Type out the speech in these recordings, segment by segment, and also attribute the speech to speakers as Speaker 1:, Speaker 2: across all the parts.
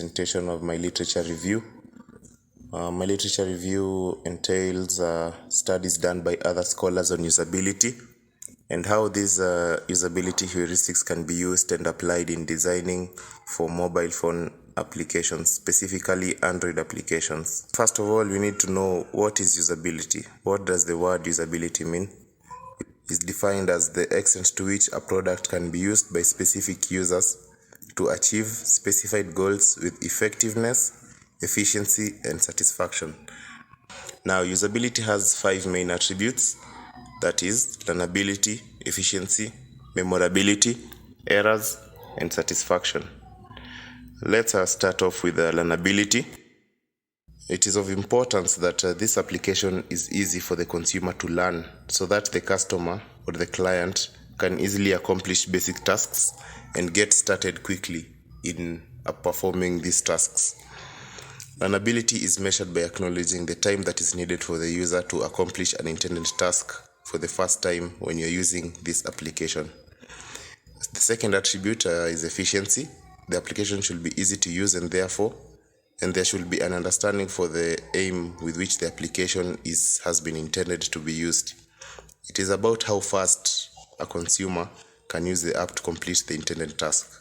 Speaker 1: Presentation of my literature review. My literature review entails studies done by other scholars on usability and how these usability heuristics can be used and applied in designing for mobile phone applications, specifically Android applications. First of all, we need to know what is usability. What does the word usability mean? It's defined as the extent to which a product can be used by specific users to achieve specified goals with effectiveness, efficiency, and satisfaction. Now, usability has 5 main attributes, that is, learnability, efficiency, memorability, errors, and satisfaction. Let's start off with learnability. It is of importance that this application is easy for the consumer to learn so that the customer or the client can easily accomplish basic tasks and get started quickly in performing these tasks. Learnability is measured by acknowledging the time that is needed for the user to accomplish an intended task for the first time when you're using this application. The second attribute is efficiency. The application should be easy to use and there should be an understanding for the aim with which the application has been intended to be used. It is about how fast a consumer can use the app to complete the intended task.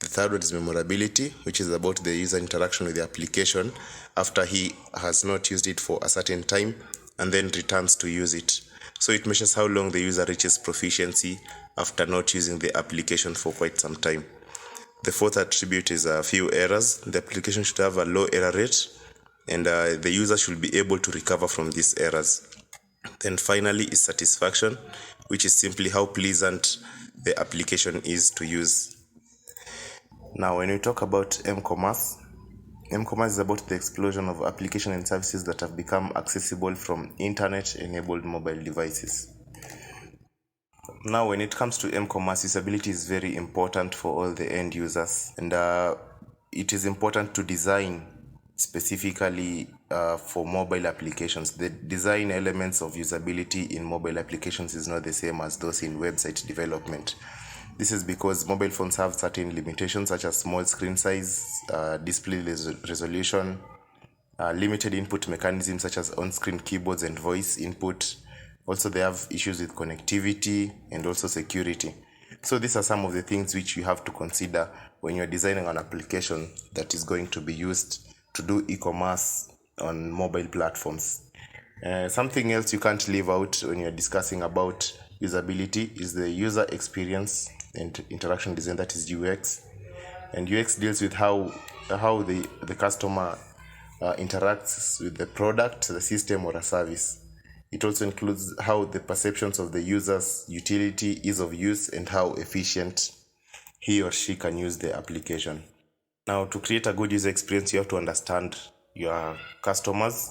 Speaker 1: The third one is memorability, which is about the user interaction with the application after he has not used it for a certain time and then returns to use it. So it measures how long the user reaches proficiency after not using the application for quite some time. The fourth attribute is a few errors. The application should have a low error rate and the user should be able to recover from these errors. Then finally is satisfaction, which is simply how pleasant the application is to use. Now, when we talk about m-commerce is about the explosion of applications and services that have become accessible from internet-enabled mobile devices. Now, when it comes to m-commerce, usability is very important for all the end users, and it is important to design specifically for mobile applications. The design elements of usability in mobile applications is not the same as those in website development. This is because mobile phones have certain limitations such as small screen size, display resolution, limited input mechanisms such on screen keyboards and voice input. Also, they have issues with connectivity and also security. So these are some of the things which you have to consider when you're designing an application that is going to be used to do e-commerce on mobile platforms. Something else you can't leave out when you're discussing about usability is the user experience and interaction design, that is UX. And UX deals with how the customer interacts with the product, the system, or a service. It also includes how the perceptions of the user's utility, ease of use, and how efficient he or she can use the application. Now, to create a good user experience, you have to understand your customers.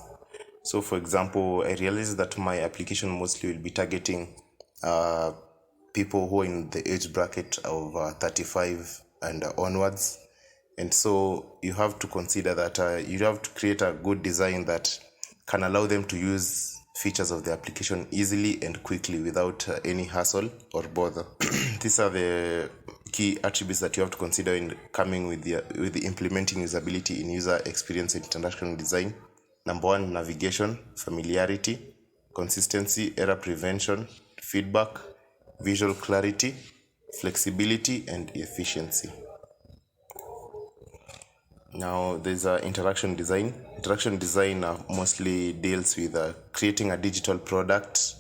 Speaker 1: So, for example, I realized that my application mostly will be targeting people who are in the age bracket of 35 and onwards. And so you have to consider that you have to create a good design that can allow them to use features of the application easily and quickly without any hassle or bother. These are the key attributes that you have to consider in coming with the implementing usability in user experience and interaction design. Number one, navigation, familiarity, consistency, error prevention, feedback, visual clarity, flexibility, and efficiency. Now, there's interaction design. Interaction design mostly deals with creating a digital product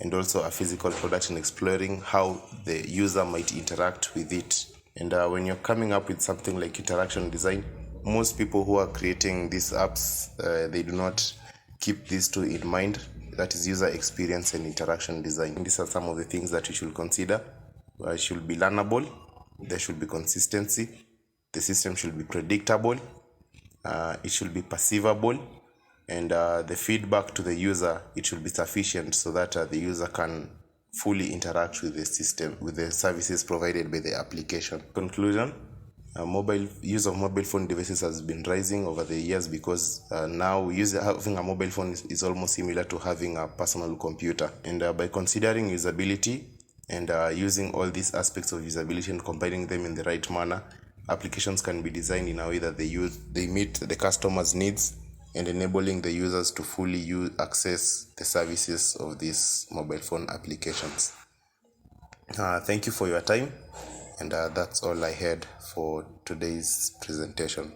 Speaker 1: and also a physical product and exploring how the user might interact with it. And when you're coming up with something like interaction design, most people who are creating these apps, they do not keep these two in mind. That is user experience and interaction design. These are some of the things that you should consider. It should be learnable. There should be consistency. The system should be predictable, it should be perceivable, and the feedback to the user, it should be sufficient so that the user can fully interact with the system, with the services provided by the application. Conclusion, use of mobile phone devices has been rising over the years because now having a mobile phone is almost similar to having a personal computer. And by considering usability and using all these aspects of usability and combining them in the right manner, applications can be designed in a way that they meet the customer's needs and enabling the users to fully access the services of these mobile phone applications. Thank you for your time, and that's all I had for today's presentation.